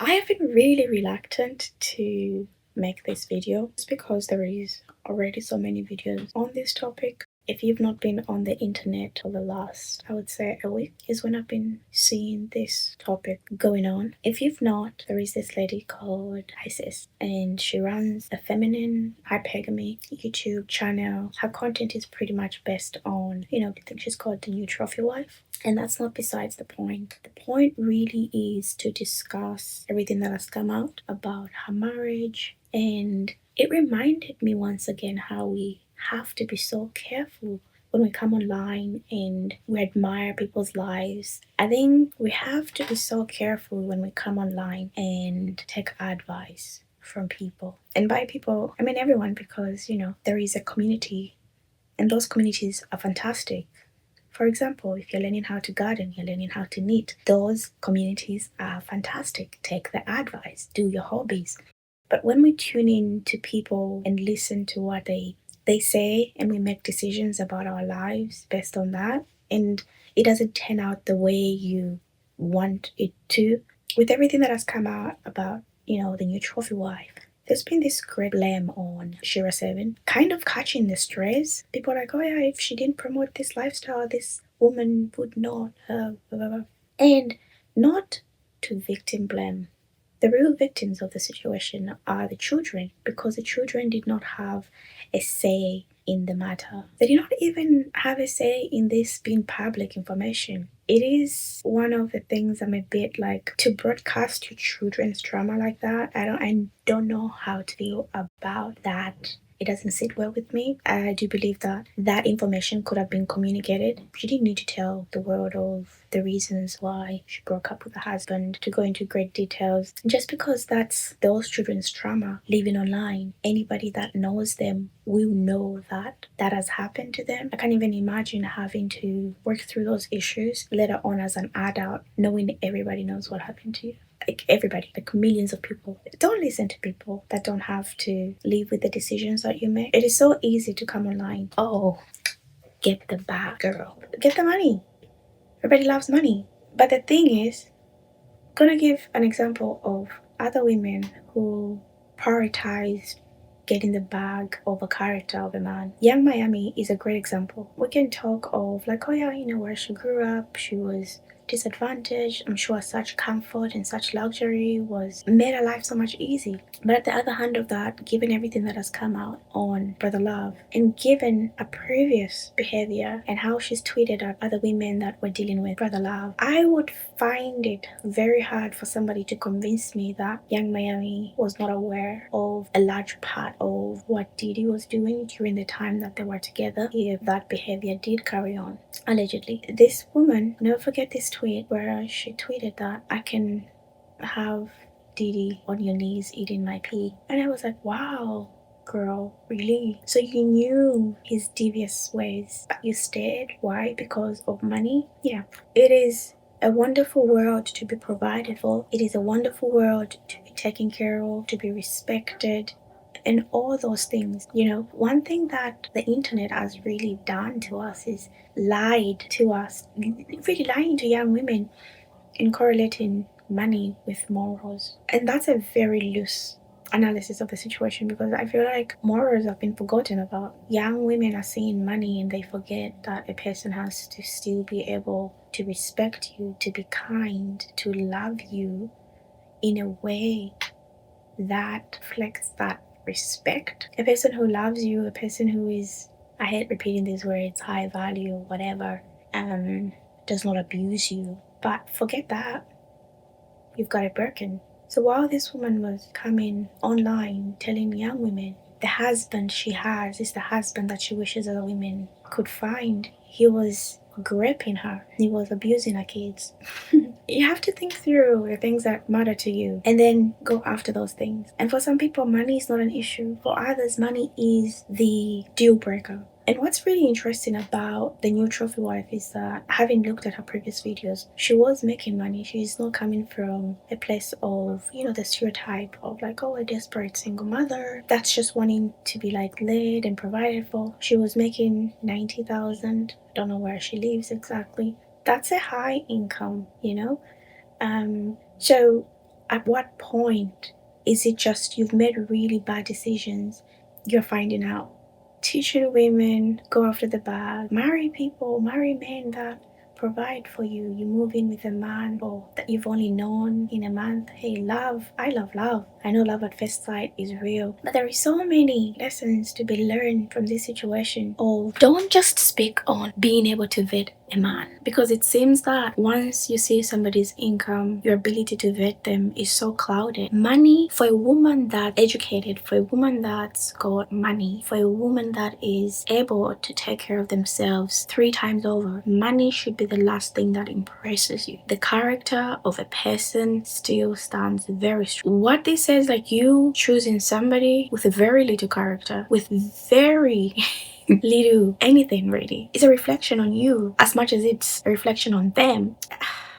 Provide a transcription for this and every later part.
I have been really reluctant to make this video. It's because there is already so many videos on this topic. If you've not been on the internet for the last, I would say a week, is when I've been seeing this topic going on. If you've not, there is this lady called Isis, and she runs a feminine hypergamy YouTube channel. Her content is pretty much based on, I think she's called the new trophy wife. And that's not besides the point. The point really is to discuss everything that has come out about her marriage. And it reminded me once again how we have to be so careful when we come online and we admire people's lives. I think we have to be so careful when we come online and take advice from people. And by people, I mean everyone, because, there is a community, and those communities are fantastic. For example, if you're learning how to garden, you're learning how to knit, those communities are fantastic. Take the advice, do your hobbies. But when we tune in to people and listen to what they say, and we make decisions about our lives based on that, and it doesn't turn out the way you want it to, with everything that has come out about, the new trophy wife, there's been this great blame on Shira 7, kind of catching the strays. People are like, oh yeah, if she didn't promote this lifestyle, this woman would not have, blah, blah, blah. And not to victim blame. The real victims of the situation are the children, because the children did not have a say in the matter. They did not even have a say in this being public information. It is one of the things I'm a bit like, to broadcast your children's trauma like that. I don't know how to feel about that. It doesn't sit well with me. I do believe that information could have been communicated. She didn't need to tell the world of the reasons why she broke up with her husband, to go into great details. Just because that's those children's trauma living online, anybody that knows them will know that has happened to them. I can't even imagine having to work through those issues later on as an adult, knowing everybody knows what happened to you. Like everybody, like millions of people. Don't listen to people that don't have to live with the decisions that you make. It is so easy to come online. Oh, get the bag, girl. Get the money. Everybody loves money. But the thing is, I'm gonna give an example of other women who prioritized getting the bag over character of a man. Young Miami is a great example. We can talk of like, oh yeah, where she grew up, she was disadvantaged. I'm sure such comfort and such luxury made her life so much easy. But at the other hand of that, given everything that has come out on Brother Love, and given a previous behavior and how she's tweeted at other women that were dealing with Brother Love, I would find it very hard for somebody to convince me that Young Miami was not aware of a large part of what Diddy was doing during the time that they were together, if that behavior did carry on. Allegedly. This woman, never forget this tweet where she tweeted that I can have Diddy on your knees eating my pee. And I was like, wow, girl, really? So you knew his devious ways, but you stayed? Why? Because of money? Yeah. It is a wonderful world to be provided for. It is a wonderful world to be taken care of, to be respected, and all those things. One thing that the internet has really done to us is lied to us, really lying to young women and correlating money with morals. And that's a very loose analysis of the situation, because I feel like morals have been forgotten about. Young women are seeing money and they forget that a person has to still be able to respect you, to be kind, to love you in a way that reflects that respect. A person who loves you, a person who is, I hate repeating these words, high value, whatever, does not abuse you. But forget that. You've got it broken. So while this woman was coming online telling young women the husband she has is the husband that she wishes other women could find, he was gripping her. He was abusing her kids. You have to think through the things that matter to you and then go after those things. And for some people, money is not an issue. For others, money is the deal breaker. And what's really interesting about the new trophy wife is that, having looked at her previous videos, she was making money. She's not coming from a place of, the stereotype of like, oh, a desperate single mother that's just wanting to be like led and provided for. She was making 90,000. I don't know where she lives exactly. That's a high income, So At what point is it just you've made really bad decisions, you're finding out? Teaching women, go after the bag, marry people, marry men that provide for you. You move in with a man or that you've only known in a month. Hey, love. I love love. I know love at first sight is real. But there is so many lessons to be learned from this situation. Or don't just speak on being able to vet a man, because it seems that once you see somebody's income, your ability to vet them is so clouded. Money, for a woman that's educated, for a woman that's got money, for a woman that is able to take care of themselves 3 times over, money should be the last thing that impresses you. The character of a person still stands very strong. What this says, like, you choosing somebody with a very little character, with very little anything really, is a reflection on you as much as it's a reflection on them.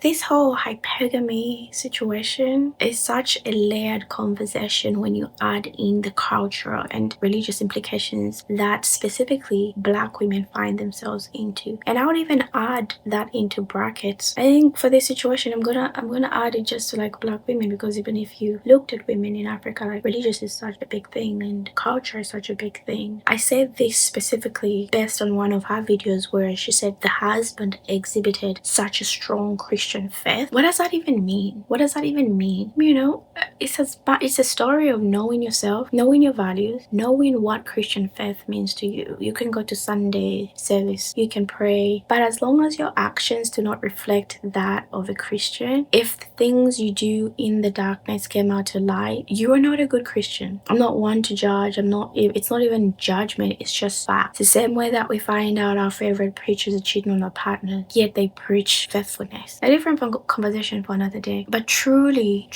This whole hypergamy situation is such a layered conversation when you add in the cultural and religious implications that specifically Black women find themselves into. And I would even add that into brackets. I think for this situation, I'm gonna add it just to like Black women, because even if you looked at women in Africa, like, religious is such a big thing and culture is such a big thing. I say this specifically based on one of her videos where she said the husband exhibited such a strong Christian faith. What does that even mean? What does that even mean? You know, it's a story of knowing yourself, knowing your values, knowing what Christian faith means to you. You can go to Sunday service, you can pray, but as long as your actions do not reflect that of a Christian, if the things you do in the darkness came out to light, you are not a good Christian. I'm not one to judge. It's not even judgment, it's just fact. It's the same way that we find out our favorite preachers are cheating on their partner, yet they preach faithfulness. A different conversation for another day. But truly,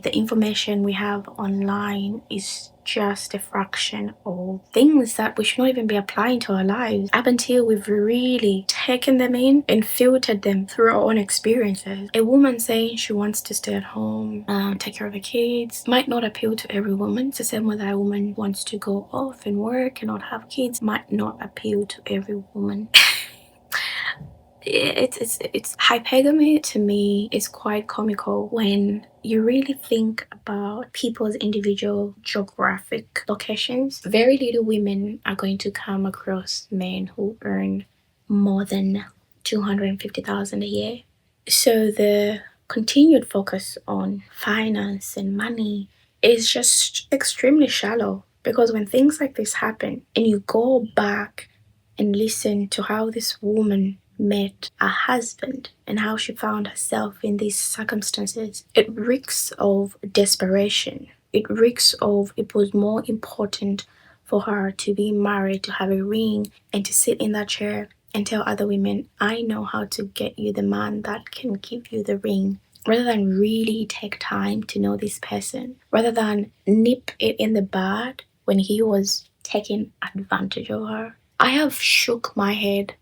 the information we have online is just a fraction of things that we should not even be applying to our lives up until we've really taken them in and filtered them through our own experiences. A woman saying she wants to stay at home, take care of her kids, might not appeal to every woman. It's the same way that a woman wants to go off and work and not have kids, might not appeal to every woman. It's hypergamy to me is quite comical when you really think about people's individual geographic locations. Very little women are going to come across men who earn more than 250,000 a year. So the continued focus on finance and money is just extremely shallow, because when things like this happen and you go back and listen to how this woman met a husband and how she found herself in these circumstances, it reeks of desperation. It reeks of it was more important for her to be married, to have a ring, and to sit in that chair and tell other women, I know how to get you the man that can give you the ring, rather than really take time to know this person, rather than nip it in the bud when he was taking advantage of her. I have shook my head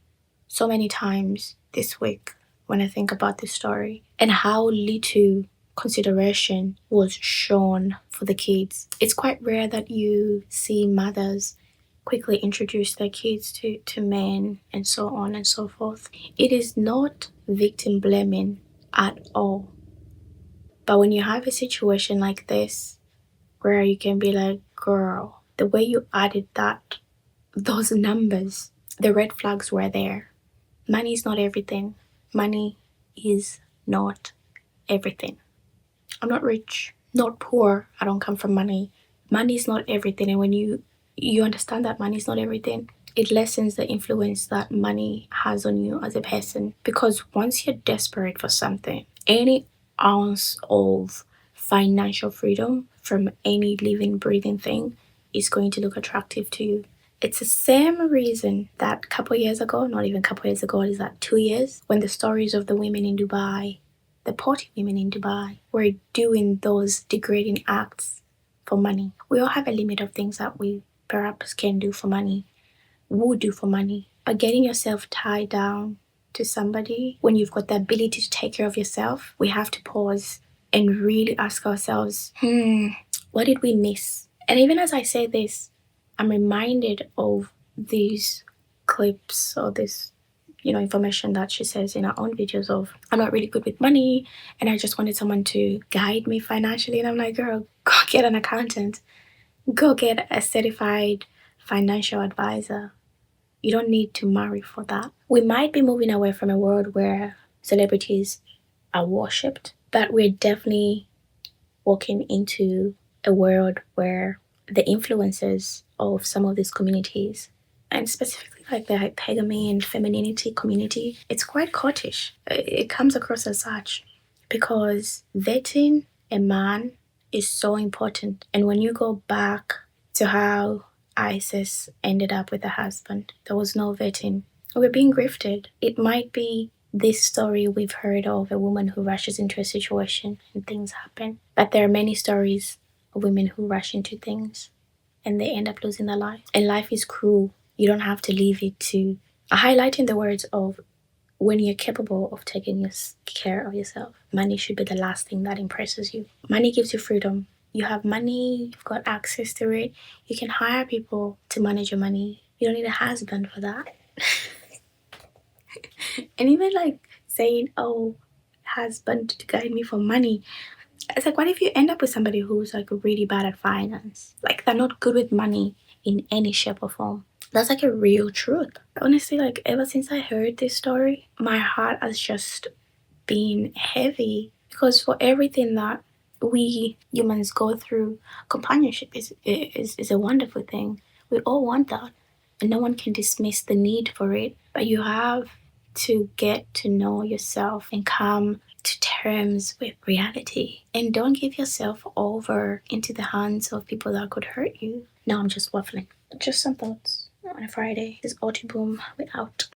so many times this week when I think about this story and how little consideration was shown for the kids. It's quite rare that you see mothers quickly introduce their kids to men and so on and so forth. It is not victim blaming at all. But when you have a situation like this where you can be like, girl, the way you added those numbers, the red flags were there. Money is not everything. Money is not everything. I'm not rich, not poor. I don't come from money. Money is not everything. And when you understand that money is not everything, it lessens the influence that money has on you as a person. Because once you're desperate for something, any ounce of financial freedom from any living, breathing thing is going to look attractive to you. It's the same reason that couple years ago, not even couple years ago, is that 2 years, when the stories of the women in Dubai, the party women in Dubai, were doing those degrading acts for money. We all have a limit of things that we perhaps can do for money, would do for money. But getting yourself tied down to somebody when you've got the ability to take care of yourself, we have to pause and really ask ourselves, what did we miss? And even as I say this, I'm reminded of these clips or this information that she says in her own videos of, I'm not really good with money and I just wanted someone to guide me financially. And I'm like, girl, go get an accountant. Go get a certified financial advisor. You don't need to marry for that. We might be moving away from a world where celebrities are worshipped, but we're definitely walking into a world where the influences of some of these communities, and specifically like the hypergamy and femininity community, it's quite courtish. It comes across as such because vetting a man is so important. And when you go back to how Isis ended up with a husband, there was no vetting. We're being grifted. It might be this story we've heard of a woman who rushes into a situation and things happen, but there are many stories of women who rush into things and they end up losing their life. And life is cruel. You don't have to leave it to highlighting the words of, when you're capable of taking care of yourself, money should be the last thing that impresses you. Money gives you freedom. You have money, you've got access to it. You can hire people to manage your money. You don't need a husband for that. And even like saying, oh, husband to guide me for money. It's like, what if you end up with somebody who's like really bad at finance? Like, they're not good with money in any shape or form. That's like a real truth. Honestly, like, ever since I heard this story, my heart has just been heavy, because for everything that we humans go through, companionship is a wonderful thing. We all want that, and no one can dismiss the need for it. But you have to get to know yourself and come to terms with reality, and don't give yourself over into the hands of people that could hurt you. No, I'm just waffling. Just some thoughts on a Friday. This is Boom. We're out.